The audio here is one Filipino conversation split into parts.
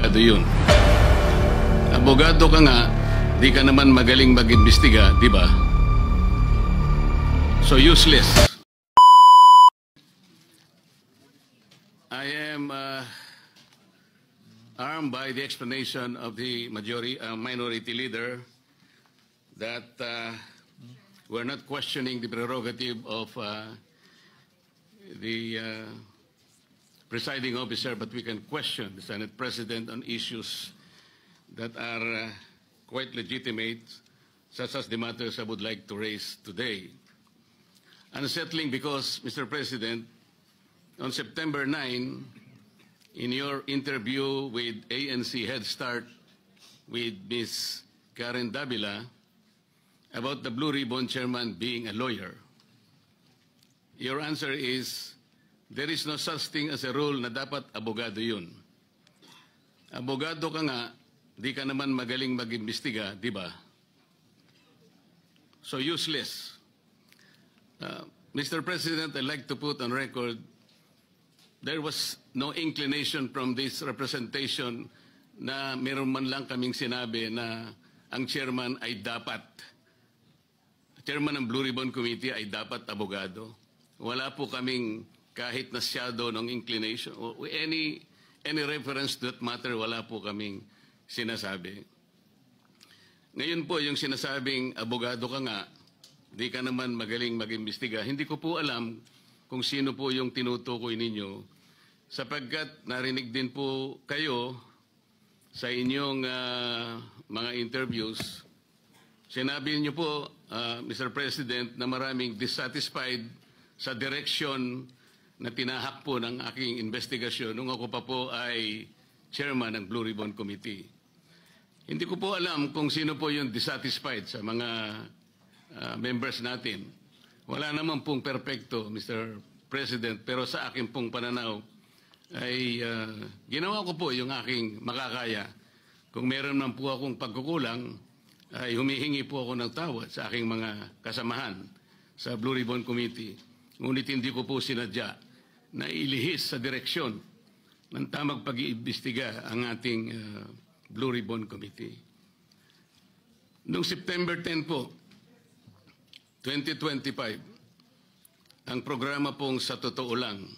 abogado yun. Abogado ka nga, di ka naman magaling mag-imbestiga, di ba? So useless. I am armed by the explanation of the minority leader that we're not questioning the prerogative of the presiding officer, but we can question the Senate President on issues that are quite legitimate, such as the matters I would like to raise today. Unsettling because, Mr. President, on September 9, in your interview with ANC Head Start with Ms. Karen Davila about the Blue Ribbon chairman being a lawyer, your answer is, there is no such thing as a rule na dapat abogado yun. Abogado ka nga, di ka naman magaling mag-imbestiga, di ba? So useless. Mr. President, I'd like to put on record, there was no inclination from this representation na meron man lang kaming sinabi na ang chairman ay dapat, chairman ng Blue Ribbon Committee ay dapat abogado. Wala po kaming kahit na shadow ng inclination. Any reference to that matter, wala po kaming sinasabi. Ngayon po, yung sinasabing abogado ka nga, di ka naman magaling mag-imbestiga, hindi ko po alam kung sino po yung tinutukoy ninyo sapagkat narinig din po kayo sa inyong mga interviews. Sinabi niyo po, Mr. President, na maraming dissatisfied sa direction na tinahak po ng aking investigasyon nung ako pa po ay chairman ng Blue Ribbon Committee. Hindi ko po alam kung sino po yung dissatisfied sa mga members natin. Wala naman pong perfecto, Mr. President, pero sa akin pong pananaw ay ginawa ko po yung aking makakaya. Kung meron man po akong pagkukulang, ay humihingi po ako ng tawad sa aking mga kasamahan sa Blue Ribbon Committee. Ngunit hindi ko po sinadya na ilihis sa direksyon ng tamang pag-iimbestiga ang ating Blue Ribbon Committee. Noong September 10 po, 2025, ang programa pong Sa Totoo Lang,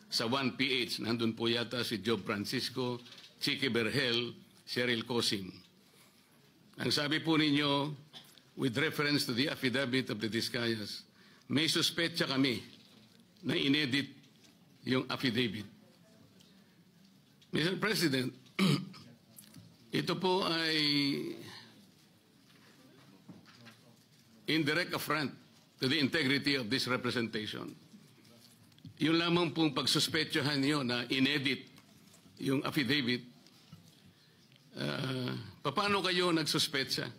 sa 1PH, nandun po yata si Job Francisco, Chicky Berhel, Cheryl Cosim. Ang sabi po ninyo, with reference to the affidavit of the Discayas, may suspetsa kami na inedit yung affidavit. Mr. President, ito po ay indirect affront to the integrity of this representation. Yung lamang pong pagsuspetsahan niyo na inedit yung affidavit, paano kayo nagsuspetsa?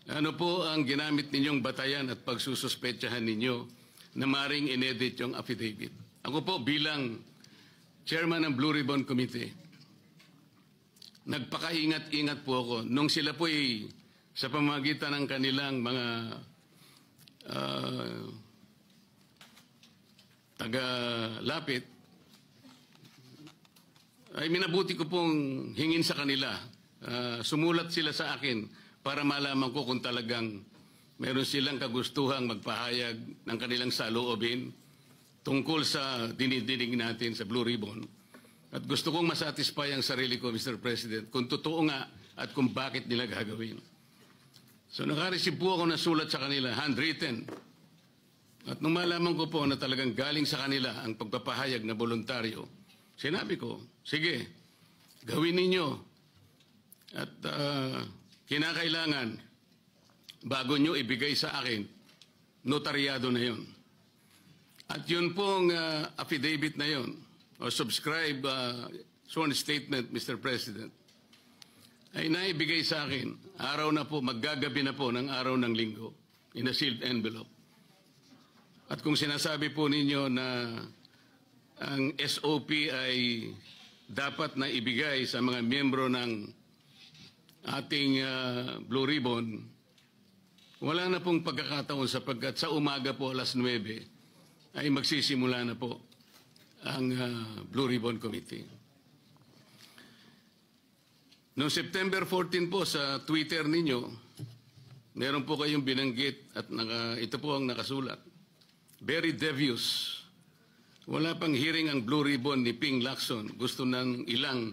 Ano po ang ginamit ninyong batayan at pagsususpetsahan ninyo na maring inedit yung affidavit? Ako po bilang chairman ng Blue Ribbon Committee, nagpakaingat-ingat po ako nung sila po ay sa pamamagitan ng kanilang mga taga-lapit, ay minabuti ko pong hingin sa kanila. Sumulat sila sa akin para malaman ko kung talagang meron silang kagustuhang magpahayag ng kanilang saloobin tungkol sa dinidinig natin sa Blue Ribbon. At gusto kong masatisfy ang sarili ko, Mr. President, kung totoo nga at kung bakit nila gagawin. So nakareceive po ako ng sulat sa kanila, handwritten. At nung malaman ko po na talagang galing sa kanila ang pagpapahayag na voluntaryo, sinabi ko, sige, gawin ninyo. At kinakailangan, bago nyo ibigay sa akin, notaryado na yon. At yun pong affidavit na yon, o subscribe sworn statement, Mr. President, ay naibigay sa akin, araw na po, maggagabi na po ng araw ng linggo, in a sealed envelope. At kung sinasabi po ninyo na ang SOP ay dapat na ibigay sa mga miyembro ng ating Blue Ribbon, wala na pong pagkakataon sapagkat sa umaga po, alas 9, ay magsisimula na po ang Blue Ribbon Committee. Noong September 14 po sa Twitter ninyo, meron po kayong binanggit at ito po ang nakasulat. Very devious. Wala pang hearing ang Blue Ribbon ni Ping Lacson. Gusto ng ilang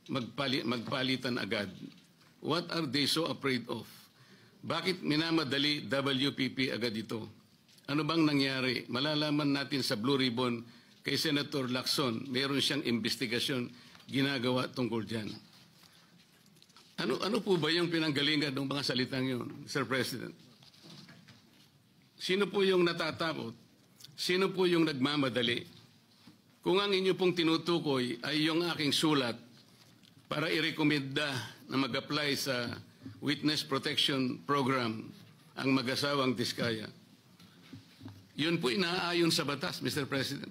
magpalitan agad. What are they so afraid of? Bakit minamadali WPP agad ito? Ano bang nangyari? Malalaman natin sa Blue Ribbon kay Senator Lacson. Meron siyang investigasyon ginagawa tungkol dyan. Ano po ba yung pinanggalingan ng mga salitang yun, Mr. President? Sino po yung natatakot? Sino po yung nagmamadali? Kung ang inyo pong tinutukoy ay yung aking sulat para irekomenda na mag-apply sa Witness Protection Program ang mag-asawang Diskaya, yun po inaayon sa batas, Mr. President.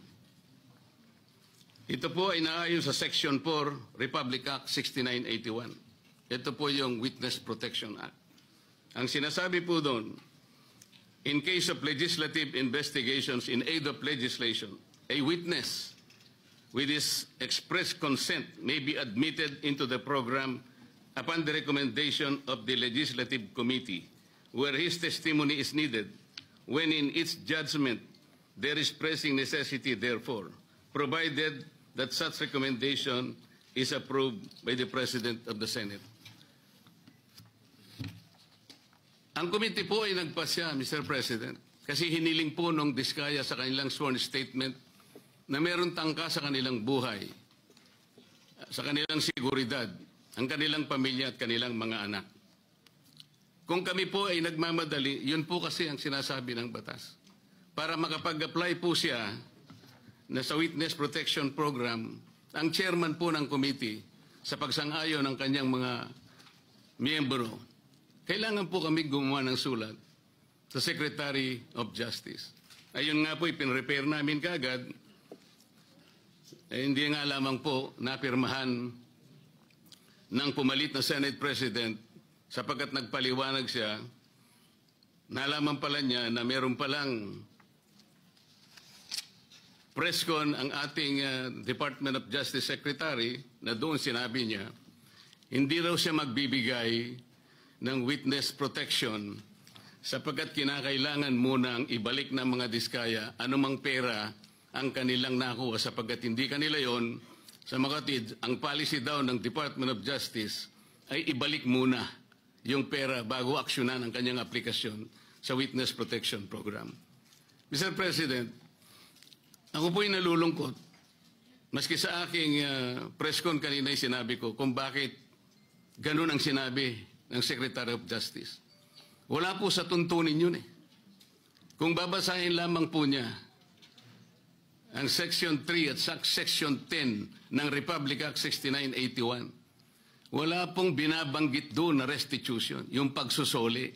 Ito po ay inaayon sa Section 4, Republic Act 6981. Ito po yung Witness Protection Act. Ang sinasabi po doon, in case of legislative investigations in aid of legislation, a witness with his express consent may be admitted into the program upon the recommendation of the Legislative Committee where his testimony is needed, when in its judgment there is pressing necessity therefore, provided that such recommendation is approved by the President of the Senate. Ang committee po ay nagpasya, Mr. President, kasi hiniling po nung Diskaya sa kanilang sworn statement na meron tangka sa kanilang buhay, sa kanilang seguridad, ang kanilang pamilya at kanilang mga anak. Kung kami po ay nagmamadali, yun po kasi ang sinasabi ng batas. Para makapag-apply po siya na sa Witness Protection Program, ang chairman po ng committee sa pagsang-ayon ng kanyang mga miyembro, kailangan po kami gumawa ng sulat sa Secretary of Justice. Ayun nga po, ipinrepair namin kaagad. Hindi nga lamang po napirmahan ng pumalit na Senate President sapagkat nagpaliwanag siya, nalaman pala niya na meron palang press con ang ating Department of Justice Secretary na doon sinabi niya, hindi raw siya magbibigay ng witness protection sapagkat kinakailangan munang ibalik ng mga Diskaya anumang pera ang kanilang nakuha sapagkat hindi kanila yon. Sa makatid, ang policy daw ng Department of Justice ay ibalik muna yung pera bago aksyonan ang kanyang aplikasyon sa Witness Protection Program. Mr. President, ako po'y nalulungkot. Maski sa aking press con kanina ay sinabi ko kung bakit ganun ang sinabi ng Secretary of Justice. Wala po sa tuntunin yun eh. Kung babasahin lamang po niya ang Section 3 at Section 10 ng Republic Act 6981, wala pong binabanggit doon na restitution, yung pagsusuli.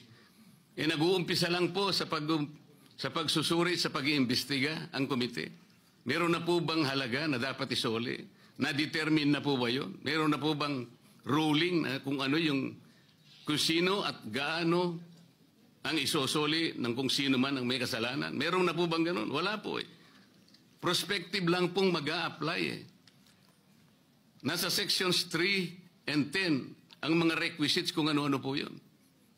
Nag-uumpisa lang po sa pagsusuri, sa pag-iimbestiga ang komite. Meron na po bang halaga na dapat isuli? Na-determine na po ba yun? Meron na po bang ruling na kung ano yung kung sino at gaano ang isosoli ng kung sino man ang may kasalanan? Meron na po bang ganun? Wala po eh. Prospective lang pong mag-a-apply eh. Nasa sections 3 and 10 ang mga requisites kung ano-ano po yun.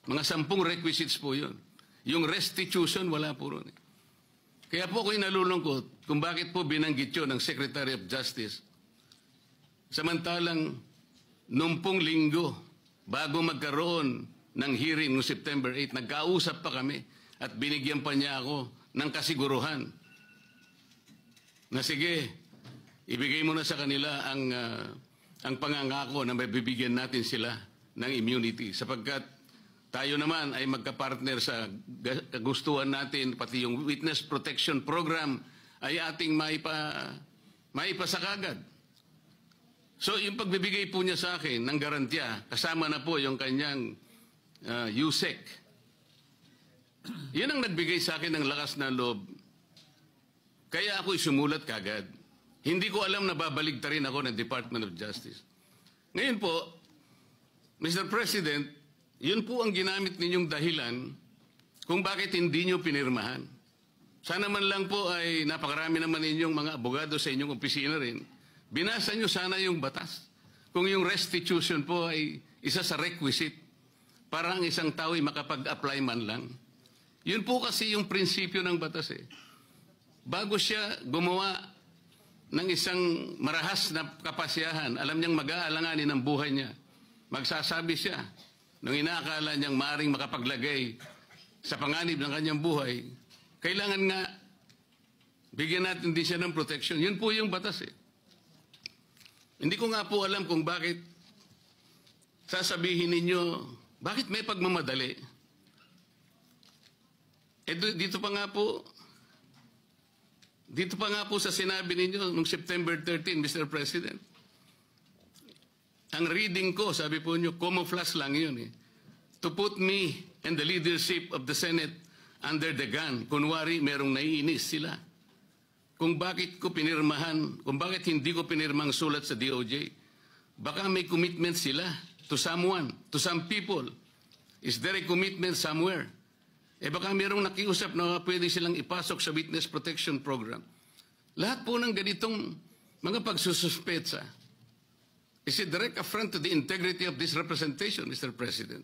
Mga 10 requisites po yun. Yung restitution, wala po ron eh. Kaya po ako'y nalulungkot kung bakit po binanggit yun ng Secretary of Justice. Samantalang, nung pong linggo, bago magkaroon ng hearing noong September 8, nagkausap pa kami at binigyan pa niya ako ng kasiguruhan na sige, ibigay mo na sa kanila ang pangangako na mabibigyan natin sila ng immunity sapagkat tayo naman ay magkapartner sa kagustuhan natin, pati yung Witness Protection Program ay ating maipasakagad. So yung pagbibigay po niya sa akin ng garantiya, kasama na po yung kanyang USEC. Yan ang nagbigay sa akin ng lakas na loob. Kaya ako'y sumulat kagad. Hindi ko alam na babaligtarin ako ng Department of Justice. Ngayon po, Mr. President, yun po ang ginamit ninyong dahilan kung bakit hindi nyo pinirmahan. Sana man lang po ay napakarami naman ninyong mga abogado sa inyong opisina rin. Binasa nyo sana yung batas kung yung restitution po ay isa sa requisite para ang isang tao ay makapag-apply man lang. Yun po kasi yung prinsipyo ng batas eh. Bago siya gumawa ng isang marahas na kapasyahan, alam niyang mag-aalanganin ang buhay niya. Magsasabi siya, nung inaakala niyang maaring makapaglagay sa panganib ng kanyang buhay, kailangan nga bigyan natin din siya ng protection. Yun po yung batas eh. Hindi ko nga po alam kung bakit sasabihin ninyo, bakit may pagmamadali? Dito pa nga po sa sinabi ninyo noong September 13, Mr. President. Ang reading ko, sabi po nyo, camouflage lang yun eh. To put me and the leadership of the Senate under the gun. Kunwari, merong naiinis sila. Kung bakit hindi ko pinirmang sulat sa DOJ. Baka may commitment sila to someone, to some people. Is there a commitment somewhere? Baka mayroong nakiusap na pwede silang ipasok sa Witness Protection Program. Lahat po ng ganitong mga pagsususpetsa is a direct affront to the integrity of this representation, Mr. President.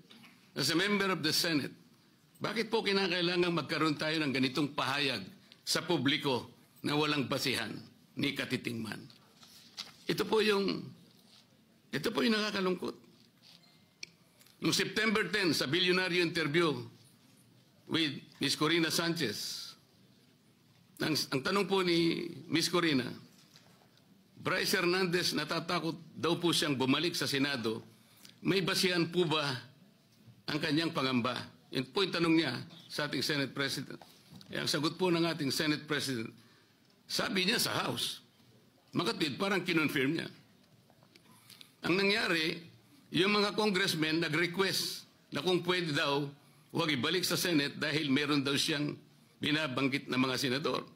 As a member of the Senate, bakit po kinakailangan magkaroon tayo ng ganitong pahayag sa publiko na walang basihan ni katitingman? Ito po yung nakakalungkot. Noong September 10, sa bilyonaryo interview with Ms. Corina Sanchez, ang tanong po ni Ms. Corina, Bryce Hernandez natatakot daw po siyang bumalik sa Senado. May basihan po ba ang kanyang pangamba? Yan po yung tanong niya sa ating Senate President. Ang sagot po ng ating Senate President, sabi niya sa House. Makatwid, parang kinonfirm niya. Ang nangyari, yung mga congressmen nag-request na kung pwede daw, huwag ibalik sa Senate dahil meron daw siyang binabanggit na mga senador.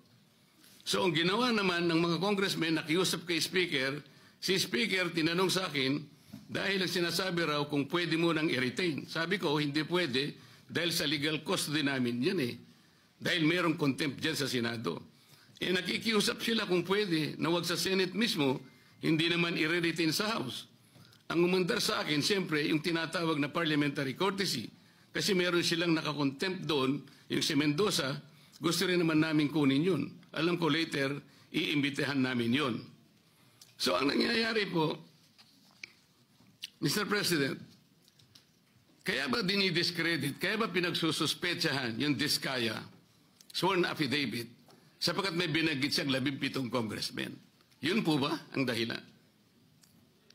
So ang ginawa naman ng mga congressmen, nakiusap kay Speaker, si Speaker tinanong sa akin, dahil ang sinasabi raw kung pwede mo nang i-retain. Sabi ko, hindi pwede dahil sa legal custody namin yan eh. Dahil merong contempt dyan sa Senado. Nakikiusap sila kung pwede na wag sa Senate mismo, hindi naman i-retain sa House. Ang umandar sa akin, siyempre, yung tinatawag na parliamentary courtesy. Kasi meron silang nakakontempt doon, yung si Mendoza, gusto rin naman namin kunin yun. Alam ko later, iimbitahan namin yun. So ang nangyayari po, Mr. President, kaya ba dinidiscredit, kaya ba pinagsususpetsahan yung Diskaya sworn affidavit sapagkat may binanggit siyang 17 congressmen? Yun po ba ang dahilan?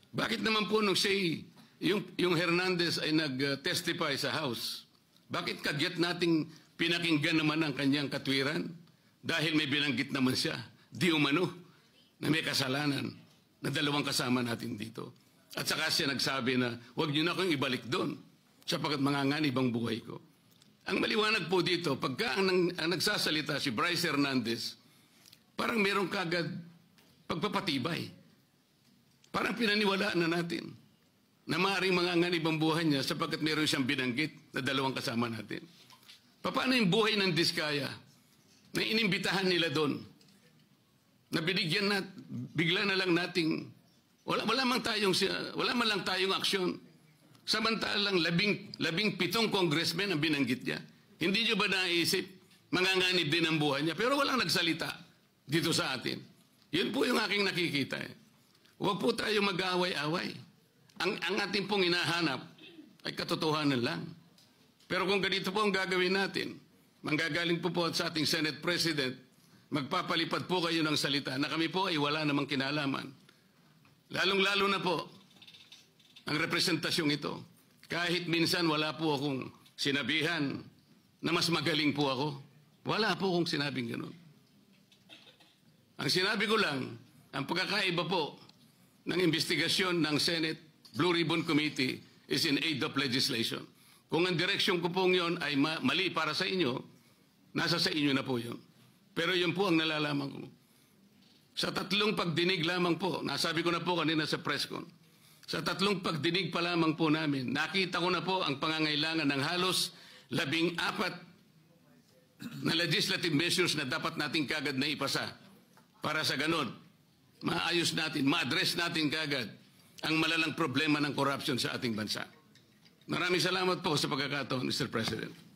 Bakit naman po nung yung Hernandez ay nag-testify sa House, bakit kagyat nating pinakinggan naman ang kanyang katwiran? Dahil may binanggit naman siya, di umano, na may kasalanan na dalawang kasama natin dito. At saka siya nagsabi na, huwag niyo na akong ibalik doon sapagkat manganganib ang buhay ko. Ang maliwanag po dito, pagka ang nagsasalita si Bryce Hernandez, parang merong kagad pagpapatibay. Parang pinaniwalaan na natin na maaaring manganganib ang buhay niya sapagkat meron siyang binanggit na dalawang kasama natin. Paano yung buhay ng Diskaya na inimbitahan nila doon? Na binigyan na, bigla na lang nating, wala man lang tayong aksyon. Samantalang 17 congressmen ang binanggit niya. Hindi niyo ba naisip, manganganib din ang buhay niya? Pero walang nagsalita dito sa atin. Yun po yung aking nakikita. Huwag po tayo mag-away-away. Ang ating pong hinahanap ay katotohanan lang. Pero kung ganito po ang gagawin natin, manggagaling po sa ating Senate President, magpapalipad po kayo ng salita na kami po ay wala namang kinalaman. Lalong-lalo na po ang representasyong ito. Kahit minsan wala po akong sinabihan na mas magaling po ako. Wala po akong sinabing gano'n. Ang sinabi ko lang, ang pagkakaiba po ng investigasyon ng Senate Blue Ribbon Committee is in aid of legislation. Kung ang direksyon ko pong yon ay mali para sa inyo, nasa sa inyo na po yun. Pero yun po ang nalalaman ko. Sa 3 pagdinig lamang po, nasabi ko na po kanina sa press con, sa 3 pagdinig pa lamang po namin, nakita ko na po ang pangangailangan ng halos 14 na legislative measures na dapat natin kagad na ipasa para sa ganon. Maayos natin, ma-address natin kagad ang malalang problema ng corruption sa ating bansa. Maraming salamat po sa pagkakataon, Mr. President.